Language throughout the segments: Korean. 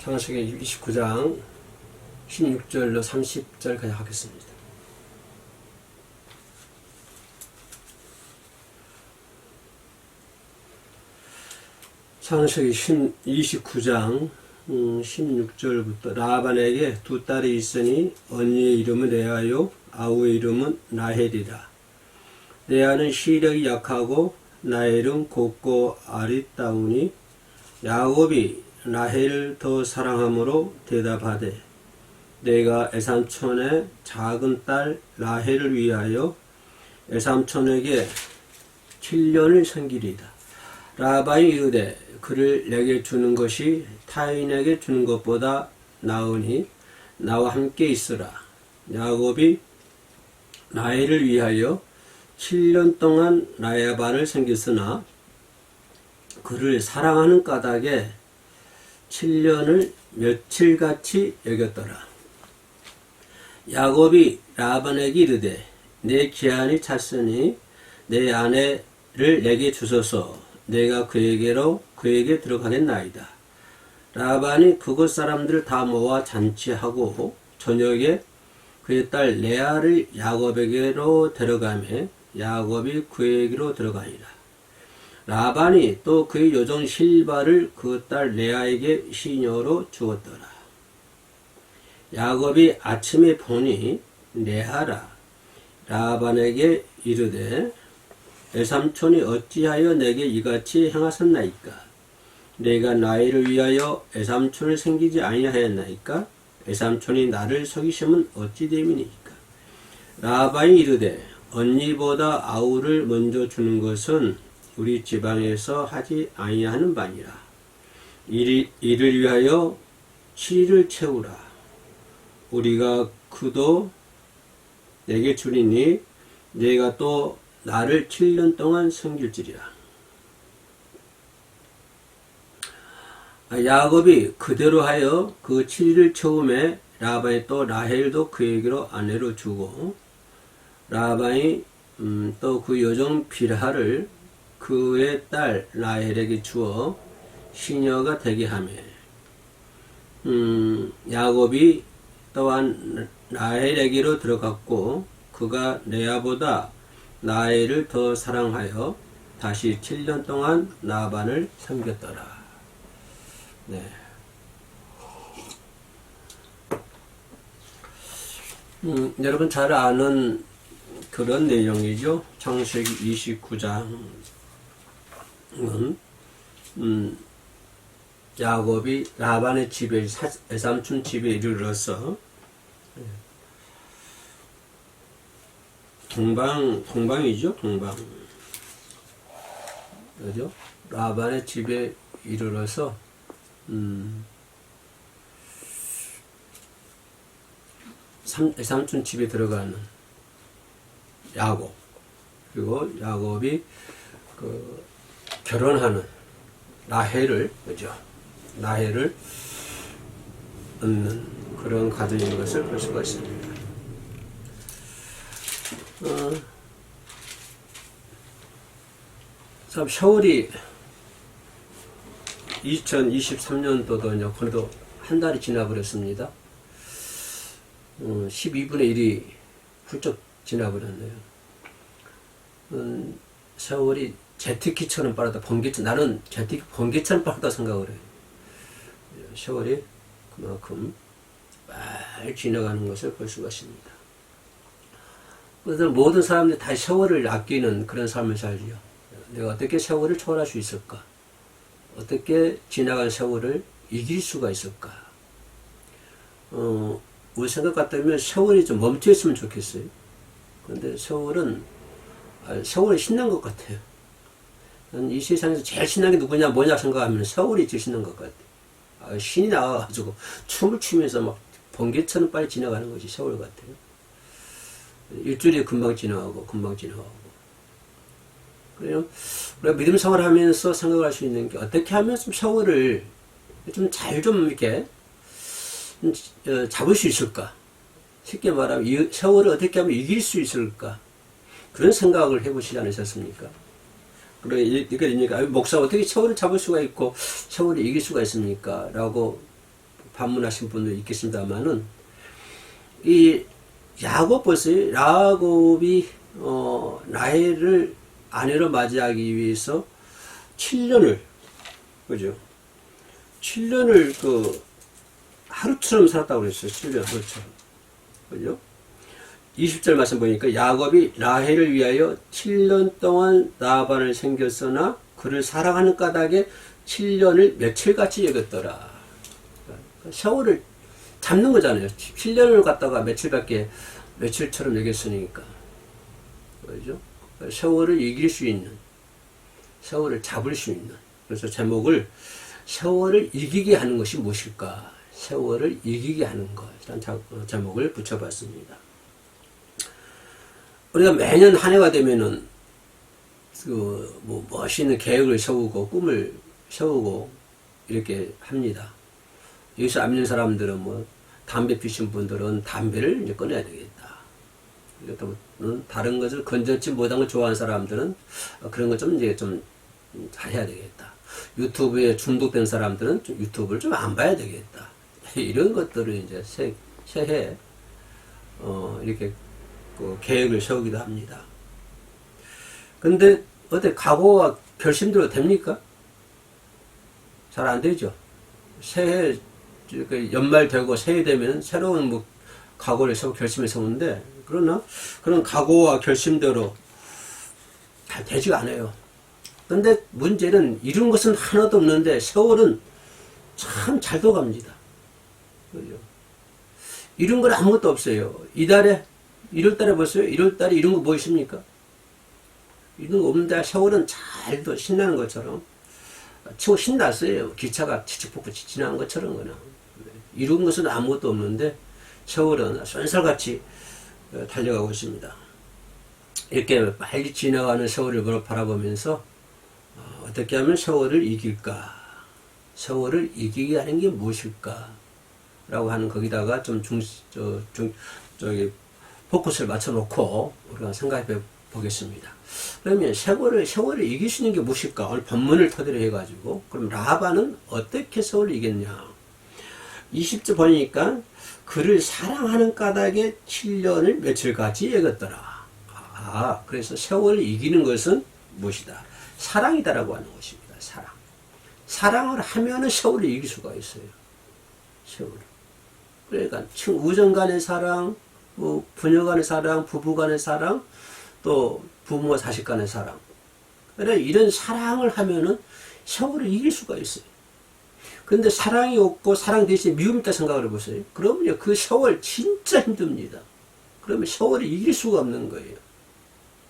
창세기 29장 16절로 30절까지 하겠습니다. 창세기 29장 16절부터 라반에게 두 딸이 있으니 언니의 이름은 레아요 아우의 이름은 라헬이라. 레아는 시력이 약하고 라헬은 곱고 아리따우니 야곱이 라헬을 더 사랑함으로 대답하되 내가 에삼촌의 작은 딸 라헬을 위하여 에삼촌에게 7년을 섬기리이다. 라반이 이르되 그를 내게 주는 것이 타인에게 주는 것보다 나으니 나와 함께 있으라. 야곱이 라헬을 위하여 7년 동안 라반을 섬겼으나 그를 사랑하는 까닭에 7년을 며칠같이 여겼더라. 야곱이 라반에게 이르되 내 기한이 찼으니 내 아내를 내게 주소서. 내가 그에게 들어가겠나이다. 라반이 그곳 사람들을 다 모아 잔치하고 저녁에 그의 딸 레아를 야곱에게로 데려가매 야곱이 그에게로 들어가니라. 라반이 또 그의 요종 실바를 그 딸 레아에게 시녀로 주었더라. 야곱이 아침에 보니 레아라. 라반에게 이르되 에삼촌이 어찌하여 내게 이같이 행하셨나이까? 내가 나이를 위하여 에삼촌을 섬기지 아니하였나이까? 에삼촌이 나를 속이심은 어찌 됨이니까? 라반이 이르되 언니보다 아우를 먼저 주는 것은 우리 지방에서 하지 아니하는 바니라. 이를 위하여 7일을 채우라. 우리가 그도 내게 주리니 내가 또 나를 7년 동안 섬길지리라. 야곱이 그대로 하여 그 7일을 채움에 라반이 또 라헬도 그에게로 아내로 주고 라반이 또 그 여종 빌하를 그의 딸 라헬에게 주어 시녀가 되게 하며 야곱이 또한 라헬에게로 들어갔고 그가 레아보다 라헬을 더 사랑하여 다시 7년 동안 라반을 섬겼더라. 네. 여러분 잘 아는 그런 내용이죠. 창세기 29장은 야곱이 라반의 집에 에삼촌 집에 이르러서 동방이죠. 동방. 그죠? 라반의 집에 이르러서 에삼촌 집에 들어가는 야곱. 그리고 야곱이 그 결혼하는 라헬을, 그죠? 라헬을 얻는 그런 가정인 것을 볼 수가 있습니다. 참 세월이 2023년도도 그래도 한 달이 지나버렸습니다. 12분의 1이 훌쩍 지나버렸네요. 세월이 제트기처럼 빠르다. 나는 제트기 번개처럼 빠르다 생각을 해요. 세월이 그만큼 빨리 지나가는 것을 볼 수가 있습니다. 그래서 모든 사람들이 다 세월을 아끼는 그런 삶을 살죠. 내가 어떻게 세월을 초월할 수 있을까? 어떻게 지나간 세월을 이길 수가 있을까? 우리 생각 같다면 세월이 좀 멈춰 있으면 좋겠어요. 그런데 세월이 신난 것 같아요. 이 세상에서 제일 신난 게 누구냐, 뭐냐 생각하면 세월이 제일 신난 것 같아요. 신이 나와가지고 춤을 추면서 막 번개처럼 빨리 지나가는 것이 세월 같아요. 일주일이 금방 지나가고. 그래요. 우리가 믿음 생활을 하면서 생각할 수 있는 게 어떻게 하면 좀 세월을 좀 잘 이렇게 잡을 수 있을까? 쉽게 말하면 이 세월을 어떻게 하면 이길 수 있을까? 그런 생각을 해보시지 않으셨습니까? 그러니까 목사 어떻게 세월을 잡을 수가 있고 세월을 이길 수가 있습니까? 라고 반문하신 분도 있겠습니다만은 이 야곱 보세요. 야곱이 라헬을 아내로 맞이하기 위해서 7년을 그죠? 7년을 그 하루처럼 살았다고 그랬어요. 7년 하루처럼. 그죠? 20절 말씀 보니까 야곱이 라헬을 위하여 7년 동안 라반을 생겼으나 그를 사랑하는 까닭에 7년을 며칠같이 여겼더라. 세월을 잡는 거잖아요. 7년을 갖다가 며칠처럼 여겼으니까. 그죠? 세월을 이길 수 있는, 세월을 잡을 수 있는. 그래서 제목을 세월을 이기게 하는 것이 무엇일까? 세월을 이기게 하는 것. 이런 제목을 붙여봤습니다. 우리가 매년 한 해가 되면은 멋있는 계획을 세우고 꿈을 세우고 이렇게 합니다. 여기서 안 믿는 사람들은 담배 피신 분들은 담배를 이제 끊어야 되겠다. 다른 것을 건전치 못한 걸 좋아하는 사람들은 그런 것 좀 이제 좀 잘해야 되겠다. 유튜브에 중독된 사람들은 좀 유튜브를 좀 안 봐야 되겠다. 이런 것들을 이제 새해 이렇게 계획을 세우기도 합니다. 근데 어때 각오와 결심대로 됩니까? 잘 안 되죠. 새해 연말 되고 새해 되면 새로운 각오를 세우고 결심을 세우는데 그러나 그런 각오와 결심대로 잘 되지가 않아요. 근데 문제는 이룬 것은 하나도 없는데 세월은 참 잘 돼갑니다. 그죠? 이룬 건 아무것도 없어요. 이달에 1월달에 보세요. 1월달에 이룬 거 뭐 있습니까? 이런 거 없는데 세월은 잘도 신나는 것처럼 치고 신났어요. 기차가 치치폭폭 지나간 것처럼 그냥 이룬 것은 아무것도 없는데 세월은 쏜살같이 달려가고 있습니다. 이렇게 빨리 지나가는 세월을 바라보면서 어떻게 하면 세월을 이길까? 세월을 이기게 하는 게 무엇일까? 라고 하는 거기다가 좀 포커스를 맞춰놓고 우리가 생각해 보겠습니다. 그러면 세월을 이길 수 있는 게 무엇일까? 오늘 본문을 토대로 해가지고 그럼 라반은 어떻게 세월을 이겼냐? 20절 보니까 그를 사랑하는 까닭에 7년을 며칠같이 여겼더라. 그래서 세월을 이기는 것은 무엇이다? 사랑이다라고 하는 것입니다. 사랑. 사랑을 하면은 세월을 이길 수가 있어요. 세월을. 그러니까 우정 간의 사랑, 부녀 간의 사랑, 부부 간의 사랑, 또 부모와 자식 간의 사랑. 그래 이런 사랑을 하면은 세월을 이길 수가 있어요. 근데 사랑이 없고 사랑 대신에 미움이 있다 생각을 해보세요. 그러면요 그 세월 진짜 힘듭니다. 그러면 세월을 이길 수가 없는 거예요.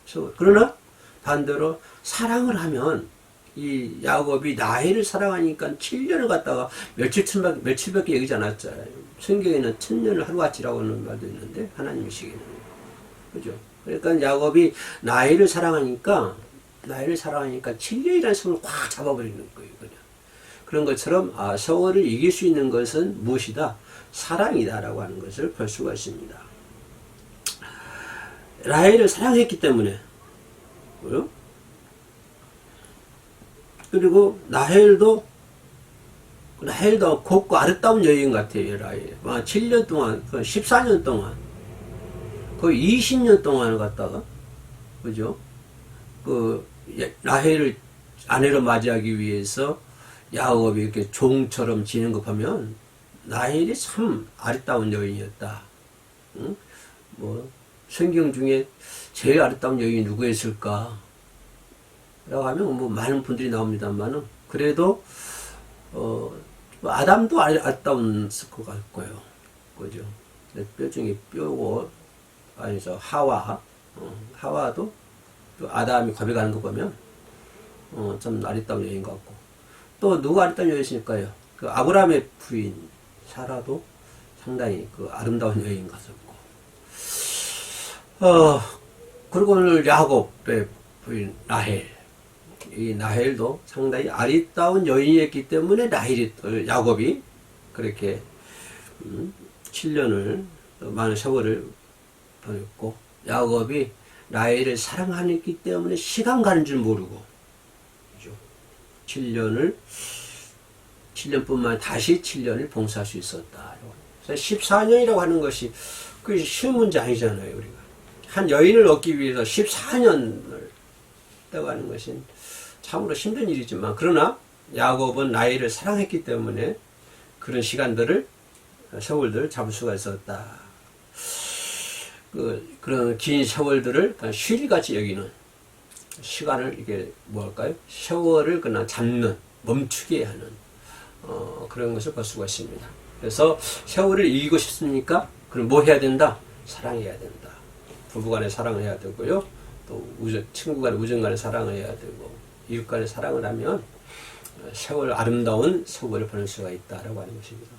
세월. 그러나 반대로 사랑을 하면 이 야곱이 라헬을 사랑하니까 7년을 갖다가 며칠밖에 얘기하지 않았잖아요. 성경에는 1000년을 하루같이라고 하는 말도 있는데 하나님이시기는 그죠? 그러니까 야곱이 라헬을 사랑하니까 7년이라는 세월을 확 잡아버리는 거예요. 그냥. 그런 것처럼 세월을 이길 수 있는 것은 무엇이다? 사랑이다라고 하는 것을 볼 수가 있습니다. 라헬을 사랑했기 때문에 그죠? 그리고 라헬도 곱고 아름다운 여인 같아요. 라헬. 7년 동안, 14년 동안, 거의 20년 동안을 갖다가, 그죠? 라헬을 아내로 맞이하기 위해서 야곱이 이렇게 종처럼 지는 거 보면, 라헬이 참 아름다운 여인이었다. 응? 성경 중에 제일 아름다운 여인이 누구였을까? 라고 하면 많은 분들이 나옵니다만은 그래도 아담도 아름다웠을 것 같고요. 그죠? 뼈 중에 뼈고 아니죠 하와도 아담이 고백하는 거 보면 좀 아름다운 여인 같고 또 누가 아름다운 여인이실까요? 그 아브라함의 부인 사라도 상당히 아름다운 여인 같았고 그리고 오늘 야곱의 부인 라헬 이 라헬도 상당히 아리따운 여인이었기 때문에 야곱이 그렇게 7년을 많은 세월을 보냈고 야곱이 라헬을 사랑하기 때문에 시간 가는 줄 모르고 그죠? 7년을 7년뿐만 아니라 다시 7년을 봉사할 수 있었다. 14년이라고 하는 것이 그 쉬운 문제 아니잖아요. 우리가 한 여인을 얻기 위해서 14년을 했다고 하는 것은 참으로 힘든 일이지만, 그러나 야곱은 라헬을 사랑했기 때문에 그런 시간들을, 세월들을 잡을 수가 있었다. 그런 긴 세월들을 쉬리같이 여기는 시간을, 이게 뭐랄까요? 세월을 그냥 잡는, 멈추게 하는 그런 것을 볼 수가 있습니다. 그래서 세월을 이기고 싶습니까? 그럼 뭐 해야 된다? 사랑해야 된다. 부부간에 사랑을 해야 되고요. 또 친구간에, 우정간에 사랑을 해야 되고, 이웃간에 사랑을 하면 세월, 아름다운 세월을 보낼 수가 있다라고 하는 것입니다.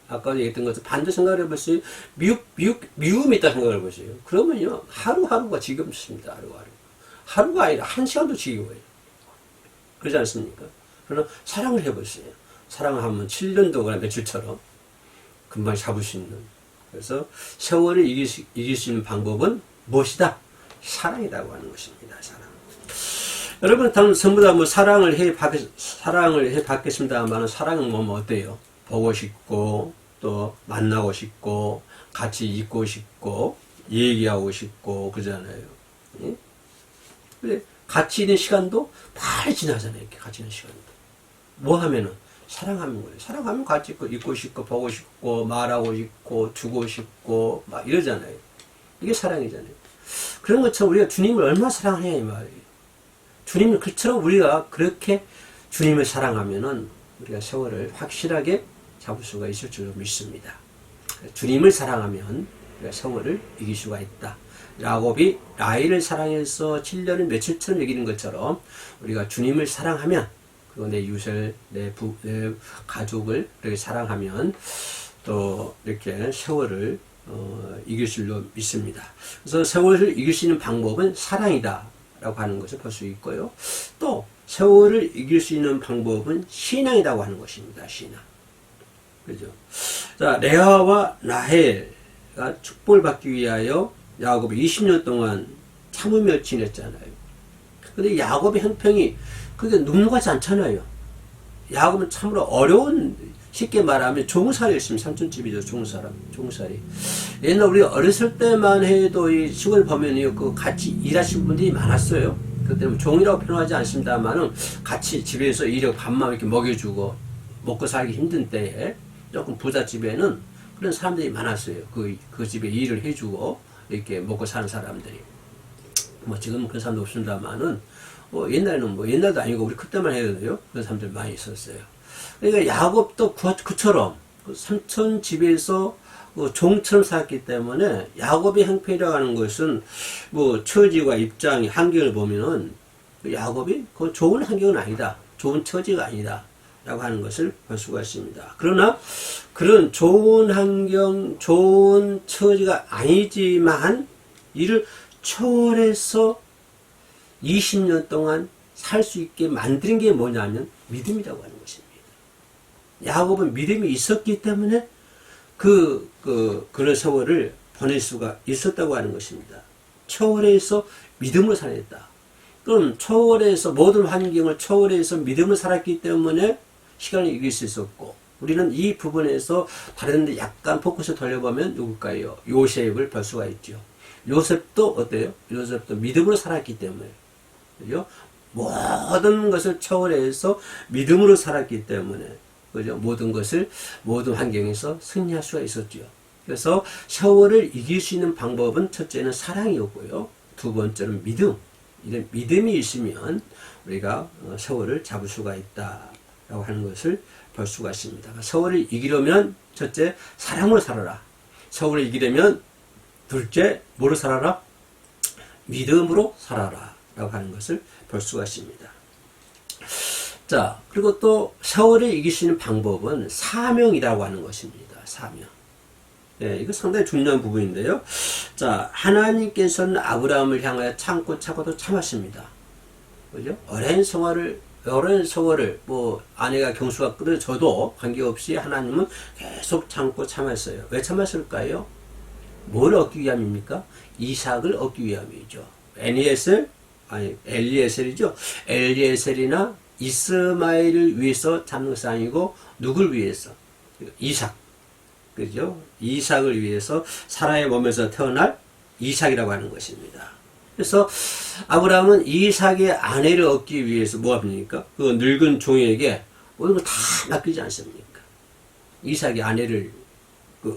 아까 얘기했던 것은 반대 생각을 해보세요. 미움이 있다 생각을 해보세요. 그러면요, 하루하루가 지겹습니다. 하루가 아니라 한 시간도 지겨워요. 그러지 않습니까? 그러나 사랑을 해보세요. 사랑을 하면 7년도나 며칠처럼 금방 잡을 수 있는. 그래서 세월을 이길 수 있는 방법은 무엇이다? 사랑이라고 하는 것입니다. 사랑. 여러분, 전부 다 뭐 사랑을 해 받겠습니다만, 사랑은 뭐 어때요? 보고 싶고, 또 만나고 싶고, 같이 있고 싶고, 얘기하고 싶고, 그러잖아요. 예? 근데 같이 있는 시간도 빨리 지나잖아요. 이렇게 같이 있는 시간도. 뭐 하면은? 사랑하는 거예요. 사랑하면 같이 있고 싶고, 보고 싶고, 말하고 싶고, 주고 싶고, 막 이러잖아요. 이게 사랑이잖아요. 그런 것처럼 우리가 주님을 얼마나 사랑해야 이 말이에요. 주님을 그처럼 우리가 그렇게 주님을 사랑하면은 우리가 세월을 확실하게 잡을 수가 있을 줄 믿습니다. 주님을 사랑하면 우리가 세월을 이길 수가 있다. 야곱이 라헬을 사랑해서 7년을 며칠처럼 이기는 것처럼 우리가 주님을 사랑하면, 그리고 내 이웃을, 내 가족을 이렇게 사랑하면 또 이렇게 세월을 이길 줄 믿습니다. 그래서 세월을 이길 수 있는 방법은 사랑이다 라고 하는 것을 볼 수 있고요. 또 세월을 이길 수 있는 방법은 신앙이라고 하는 것입니다. 신앙. 그죠? 자, 레아와 라헬가 축복을 받기 위하여 야곱이 20년 동안 참으며 지냈잖아요. 근데 야곱의 형편이 그게 눅눅하지 않잖아요. 야곱은 참으로 어려운, 쉽게 말하면 종살이였습니다. 삼촌집이죠. 종살이. 옛날 우리 어렸을 때만 해도 이 시골 보면요, 그 같이 일하시는 분들이 많았어요. 그때는 종이라고 표현하지 않습니다만은 같이 집에서 일하고 밥만 이렇게 먹여주고 먹고 살기 힘든 때에 조금 부잣집에는 그런 사람들이 많았어요. 그 집에 일을 해주고 이렇게 먹고 사는 사람들이. 뭐 지금은 그런 사람도 없습니다만은 옛날에는 옛날도 아니고 우리 그때만 해도요, 그런 사람들 많이 있었어요. 그러니까 야곱도 그처럼 삼촌 집에서 종처럼 살았기 때문에 야곱의 형편이라고 하는 것은 처지와 입장이, 환경을 보면은 야곱이 그 좋은 환경은 아니다, 좋은 처지가 아니다 라고 하는 것을 볼 수가 있습니다. 그러나 그런 좋은 환경, 좋은 처지가 아니지만 이를 초월해서 20년 동안 살 수 있게 만드는 게 뭐냐면 믿음이라고 하는 것입니다. 야곱은 믿음이 있었기 때문에 그런 세월을 보낼 수가 있었다고 하는 것입니다. 초월해서 믿음으로 살았다. 그럼 초월해서, 모든 환경을 초월해서 믿음으로 살았기 때문에 시간을 이길 수 있었고, 우리는 이 부분에서 다른 데 약간 포커스 돌려보면 누굴까요? 요셉을 볼 수가 있죠. 요셉도 어때요? 요셉도 믿음으로 살았기 때문에, 그죠? 모든 것을 초월해서 믿음으로 살았기 때문에, 그죠? 모든 환경에서 승리할 수가 있었죠. 그래서 세월을 이길 수 있는 방법은 첫째는 사랑이었고요. 두 번째는 믿음. 이런 믿음이 있으면 우리가 세월을 잡을 수가 있다라고 하는 것을 볼 수가 있습니다. 세월을 이기려면 첫째, 사랑으로 살아라. 세월을 이기려면 둘째, 뭐로 살아라? 믿음으로 살아라 라고 하는 것을 볼 수가 있습니다. 자, 그리고 또 세월을 이길 수 있는 방법은 사명이라고 하는 것입니다. 사명. 네, 이거 상당히 중요한 부분인데요. 자, 하나님께서는 아브라함을 향하여 참고 참고도 참았습니다. 그죠? 오랜 세월을 아내가 경수가 끊어져도 관계없이 하나님은 계속 참고 참았어요. 왜 참았을까요? 뭘 얻기 위함입니까? 이삭을 얻기 위함이죠. 엘리에셀이죠. 엘리에셀이나 이스마엘을 위해서 잡는 것이 아니고 누굴 위해서? 이삭. 그죠? 이삭을 위해서 사라의 몸에서 태어날 이삭이라고 하는 것입니다. 그래서 아브라함은 이삭의 아내를 얻기 위해서 뭐 합니까? 그 늙은 종에게 모든 걸 다 맡기지 않습니까? 이삭의 아내를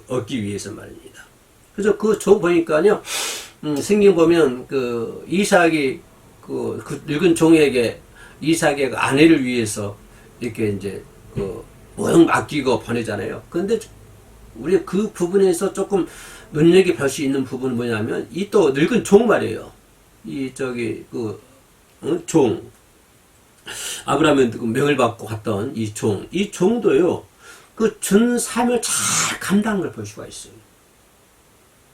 얻기 위해서 말입니다. 그래서 그 종 보니까요, 성경 보면 그 이삭이 그 늙은 종에게 이삭의 아내를 위해서 이렇게 이제 모든 맡기고 보내잖아요. 그런데 우리 그 부분에서 조금 눈여겨볼 수 있는 부분은 뭐냐면 이 또 늙은 종 말이에요. 이 종 아브라함은 명을 받고 갔던 이 종도요. 그 준 삶을 잘 감당한 걸 볼 수가 있어요.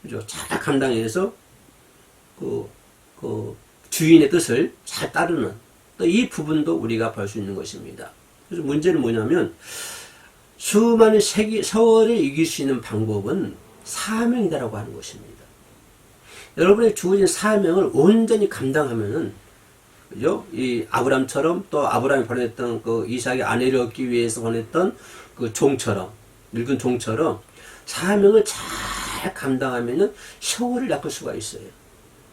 그죠? 잘 감당해서 그 주인의 뜻을 잘 따르는 또 이 부분도 우리가 볼 수 있는 것입니다. 그래서 문제는 뭐냐면 수많은 세월을 이길 수 있는 방법은 사명이다라고 하는 것입니다. 여러분의 주어진 사명을 온전히 감당하면은, 그죠? 이 아브람처럼 또 아브람이 보냈던 그 이삭의 아내를 얻기 위해서 보냈던 그 종처럼, 늙은 종처럼 사명을 잘 감당하면은 세월을 낚을 수가 있어요.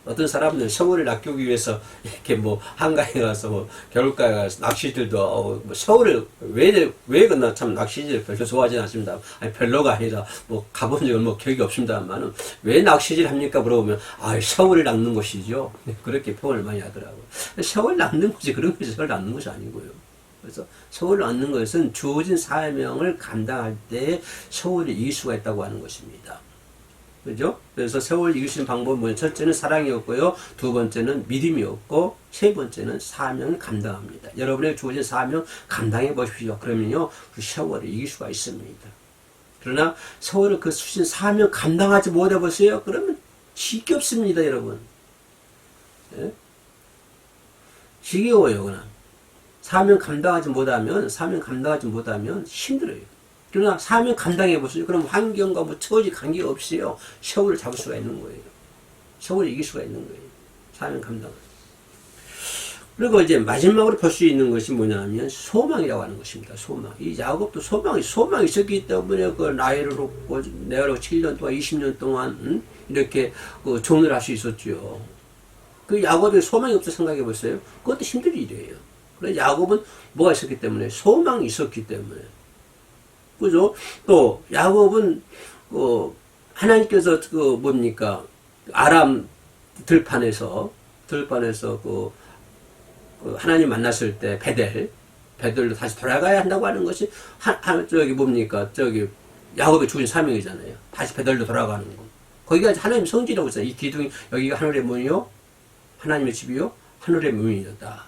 어떤 사람들은 세월을 낚기 위해서 이렇게 뭐 한가에 가서 뭐 겨울가에 가서 낚시들도 뭐 세월을 왜 그나 참 낚시질 별로 좋아하지 않습니다. 아니 별로가 아니라 뭐 가본 적은 뭐 기억이 없습니다만은 왜 낚시질 합니까 물어보면 세월을 낚는 것이죠. 그렇게 표현을 많이 하더라고요. 세월 낚는 것이 그런 것이 세월 낚는 것이 아니고요. 그래서 세월을 낚는 것은 주어진 사명을 감당할 때 세월을 이길 수가 있다고 하는 것입니다. 그죠? 그래서 세월 이길 수 있는 방법은 뭐냐? 첫째는 사랑이었고요. 두 번째는 믿음이었고, 세 번째는 사명을 감당합니다. 여러분의 주어진 사명 감당해 보십시오. 그러면요, 그 세월을 이길 수가 있습니다. 그러나 세월을 그 주신 사명 감당하지 못해 보세요. 그러면 지겹습니다, 여러분. 예? 지겨워요, 그냥. 사명 감당하지 못하면 힘들어요. 그러나 사명 감당해 보세요. 그럼 환경과 뭐 처지 관계가 없어요. 세월을 잡을 수가 있는 거예요. 세월을 이길 수가 있는 거예요. 사명 감당. 그리고 이제 마지막으로 볼 수 있는 것이 뭐냐면 소망이라고 하는 것입니다. 소망. 이 야곱도 소망이 있었기 때문에 그 나이를 얻고 내가 7년 동안 20년 동안 이렇게 종을 할 수 있었죠. 그 야곱이 소망이 없어 생각해 보세요. 그것도 힘든 일이에요. 그래서 야곱은 뭐가 있었기 때문에 소망이 있었기 때문에. 그죠? 또 야곱은 하나님께서 아람 들판에서 하나님 만났을 때 베델로 다시 돌아가야 한다고 하는 것이 야곱의 주신 사명이잖아요. 다시 베델로 돌아가는 거. 거기가 하나님 성지라고 했어요. 이 기둥이 여기가 하늘의 문이요, 하나님의 집이요, 하늘의 문이다.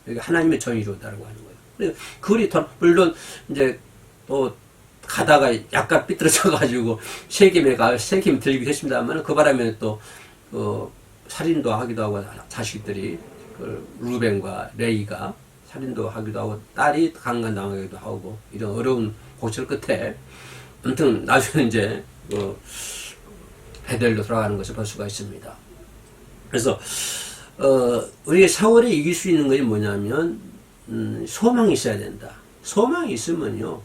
여기 하나님의 전이로다라고 하는 거예요. 그리 물론 이제 또 가다가 약간 삐뚤어져가지고 세겜 들기도 했습니다만 그 바람에 또 살인도 하기도 하고 자식들이 루벤과 레이가 살인도 하기도 하고 딸이 강간당하기도 하고 이런 어려운 고철 끝에 아무튼 나중에 이제 베델로 돌아가는 것을 볼 수가 있습니다. 그래서 우리가 세월에 이길 수 있는 것이 뭐냐면 소망이 있어야 된다. 소망이 있으면요.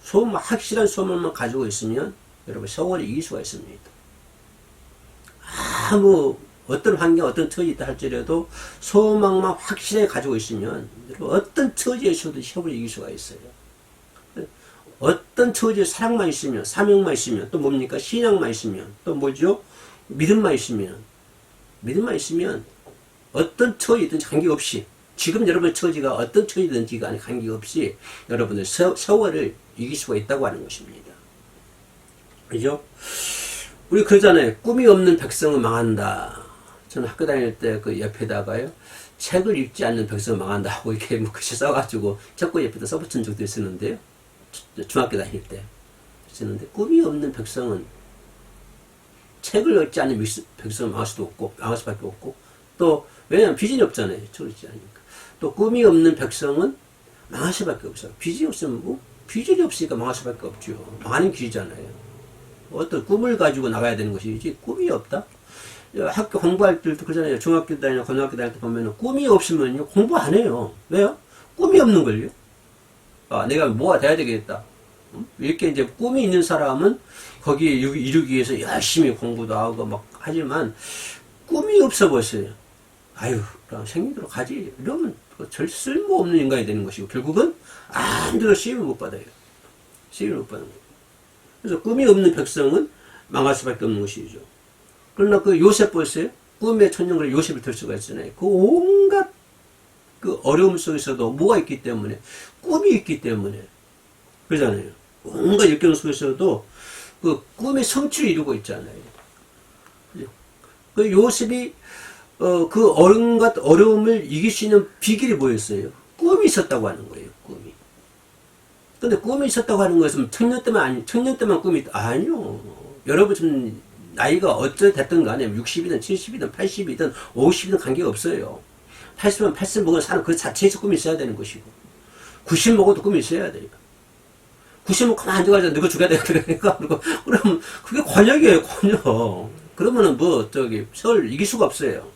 확실한 소망만 가지고 있으면 여러분 세월을 이길 수가 있습니다. 어떤 환경, 어떤 처지에 있다 할지라도 소망만 확실하게 가지고 있으면 여러분 어떤 처지에서도 세월을 이길 수가 있어요. 어떤 처지에 사랑만 있으면, 사명만 있으면, 또 뭡니까? 신앙만 있으면, 또 뭐죠? 믿음만 있으면 어떤 처지든지 관계없이 지금 여러분의 처지가 어떤 처지든지 간에 관계없이 여러분의 세월을 이길 수가 있다고 하는 것입니다. 그죠? 우리 그러잖아요. 꿈이 없는 백성은 망한다. 저는 학교 다닐 때 그 옆에다가요. 책을 읽지 않는 백성은 망한다 하고 이렇게 글씨 써가지고 책고 옆에다 써붙인 적도 있었는데요. 중학교 다닐 때. 쓰는데 꿈이 없는 백성은 책을 읽지 않는 백성은 망할 수밖에 없고 또 왜냐하면 비전이 없잖아요. 책을 읽지 않으니까. 또 꿈이 없는 백성은 망할 수밖에 없어요. 비전이 없으면 비전이 없으니까 망할 수밖에 없죠. 망하는 길이잖아요. 어떤 꿈을 가지고 나가야 되는 것이지 꿈이 없다? 학교 공부할 때도 그러잖아요. 중학교 다니나 고등학교 다닐 때 보면 꿈이 없으면 공부 안 해요. 왜요? 꿈이 없는 걸요. 아, 내가 뭐가 돼야 되겠다. 이렇게 이제 꿈이 있는 사람은 거기에 이루기 위해서 열심히 공부도 하고 막 하지만 꿈이 없어 보였어요. 아유, 그냥 생기도록 가지. 이러면 절 쓸모없는 인간이 되는 것이고 결국은 아무데도 시험을 못 받아요. 시험을 못 받는 거예요. 그래서 꿈이 없는 백성은 망할 수밖에 없는 것이죠. 그러나 그 요셉 보였어요? 꿈의 천년걸 요셉을 들 수가 있잖아요. 그 온갖 그 어려움 속에서도 뭐가 있기 때문에 꿈이 있기 때문에 그러잖아요. 온갖 역경 속에서도 그 꿈의 성취를 이루고 있잖아요. 그죠? 그 요셉이 그 온갖 어려움을 이길 수 있는 비결이 뭐였어요? 꿈이 있었다고 하는 거예요. 꿈이. 근데 꿈이 있었다고 하는 것은 청년 때만 꿈이 있다. 아니요. 여러분 지금 나이가 어찌 됐든 간에 60이든 70이든 80이든 50이든 관계가 없어요. 80은 80 먹은 사람 그 자체에서 꿈이 있어야 되는 것이고 90 먹어도 꿈이 있어야 돼요. 90 먹고 가만 앉아가지고 누가 죽여야 되니까 그럼 그게 권역이에요. 권역. 그러면은 세월 이길 수가 없어요.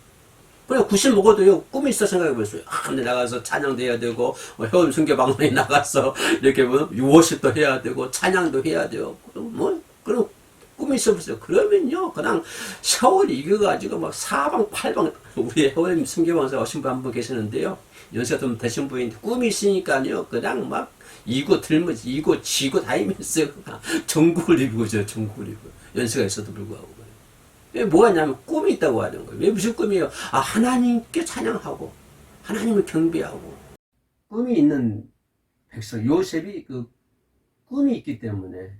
그냥 90 먹어도요, 꿈이 있어 생각해보세요. 아, 근데 나가서 찬양도 해야 되고, 회원 순교방문에 나가서, 이렇게 워십도 해야 되고, 찬양도 해야 돼요. 그럼 꿈이 있어 보세요. 그러면요, 그냥 세월이 이겨가지고 막 사방팔방, 우리 회원 순교방사 오신 분 한 분 계시는데요. 연세가 좀 되신 분인데, 꿈이 있으니까요, 그냥 막, 이고 지고 다니면서, 전국을 이루고죠, 전국을 이루고. 연세가 있어도 불구하고. 왜 뭐하냐면 꿈이 있다고 하는 거예요. 왜 무슨 꿈이에요? 아, 하나님께 찬양하고 하나님을 경배하고 꿈이 있는 백성 요셉이 그 꿈이 있기 때문에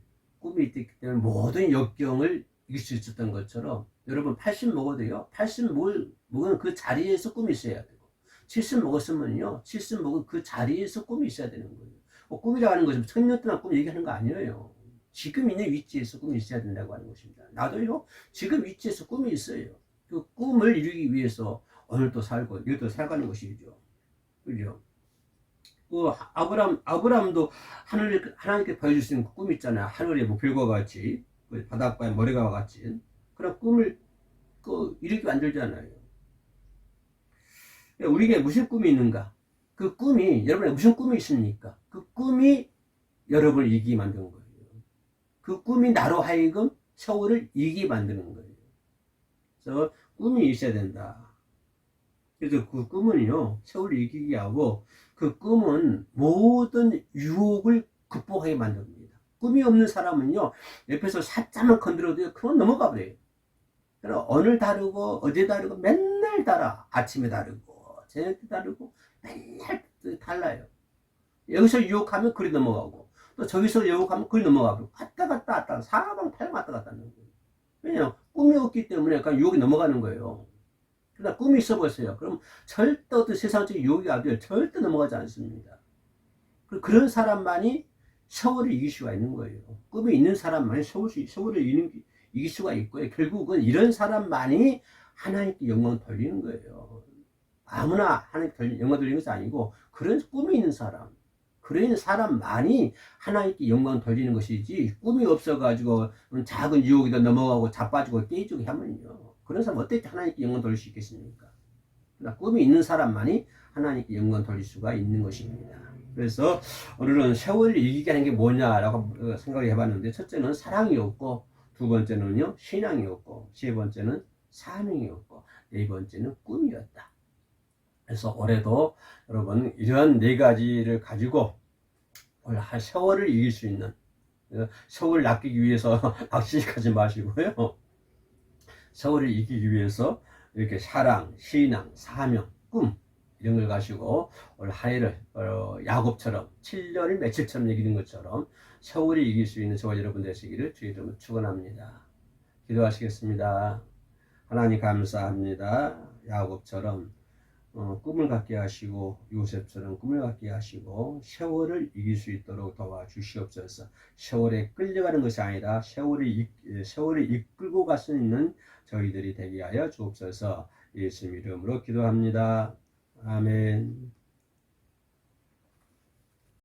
모든 역경을 이길 수 있었던 것처럼 여러분 80 먹어도요. 80 먹은 그 자리에서 꿈이 있어야 되고 70 먹었으면요. 70 먹은 그 자리에서 꿈이 있어야 되는 거예요. 꿈이라고 하는 것은 천년 동안 꿈 얘기하는 거 아니에요. 지금 있는 위치에서 꿈이 있어야 된다고 하는 것입니다. 나도요, 지금 위치에서 꿈이 있어요. 그 꿈을 이루기 위해서 오늘도 살고, 내일도 살아가는 것이죠. 그죠? 그 아브라함도 하나님께 보여줄 수 있는 꿈이 있잖아요. 하늘의 뭐 별과 같이, 바닷가의 모래가 같이. 그런 꿈을 이루게 만들잖아요. 우리에게 무슨 꿈이 있는가? 그 꿈이, 여러분의 무슨 꿈이 있습니까? 그 꿈이 여러분을 이기게 만든 거예요. 그 꿈이 나로 하여금 세월을 이기게 만드는 거예요. 그래서 꿈이 있어야 된다. 그래서 그 꿈은요, 세월을 이기게 하고, 그 꿈은 모든 유혹을 극복하게 만듭니다. 꿈이 없는 사람은요, 옆에서 살짝만 건드려도 그건 넘어가 버려요. 그러나 오늘 다르고, 어제 다르고, 맨날 달라. 아침에 다르고, 저녁 때 다르고, 맨날 달라요. 여기서 유혹하면 그리 넘어가고, 또 저기서 유혹하면 그리 넘어가고, 왔다 사방팔방 왔다 갔다 하는 거예요. 왜냐면 꿈이 없기 때문에 약간 유혹이 넘어가는 거예요. 그러나 꿈이 있어 보세요. 그럼 절대 어떤 세상적인 유혹이 와도 절대 넘어가지 않습니다. 그런 사람만이 세월을 이길 수가 있는 거예요. 꿈이 있는 사람만이 세월을 이길 수가 있고요. 결국은 이런 사람만이 하나님께 영광 돌리는 거예요. 아무나 하나님께 영광 돌리는 것이 아니고 그런 꿈이 있는 사람만이 하나님께 영광 돌리는 것이지 꿈이 없어가지고 작은 유혹에도 넘어가고 자빠지고 깨지고 하면요. 그런 사람 어떻게 하나님께 영광 돌릴 수 있겠습니까? 그러나 꿈이 있는 사람만이 하나님께 영광 돌릴 수가 있는 것입니다. 그래서 오늘은 세월을 이기게 하는 게 뭐냐라고 생각을 해봤는데 첫째는 사랑이었고 두 번째는요 신앙이었고 세 번째는 사명이었고 네 번째는 꿈이었다. 그래서 올해도 여러분 이러한 네 가지를 가지고 세월을 이길 수 있는 세월을 낚이기 위해서 박식하지 마시고요. 세월을 이기기 위해서 이렇게 사랑, 신앙, 사명, 꿈 이런 걸 가지고 올 한 해를 야곱처럼 7년을 며칠처럼 이기는 것처럼 세월을 이길 수 있는 저와 여러분 되시기를 주의 이름으로 축원합니다. 기도하시겠습니다. 하나님 감사합니다. 야곱처럼 꿈을 갖게 하시고 요셉처럼 꿈을 갖게 하시고 세월을 이길 수 있도록 도와주시옵소서. 세월에 끌려가는 것이 아니라 세월을 이끌고 갈 수 있는 저희들이 되게 하여 주옵소서. 예수님 이름으로 기도합니다. 아멘.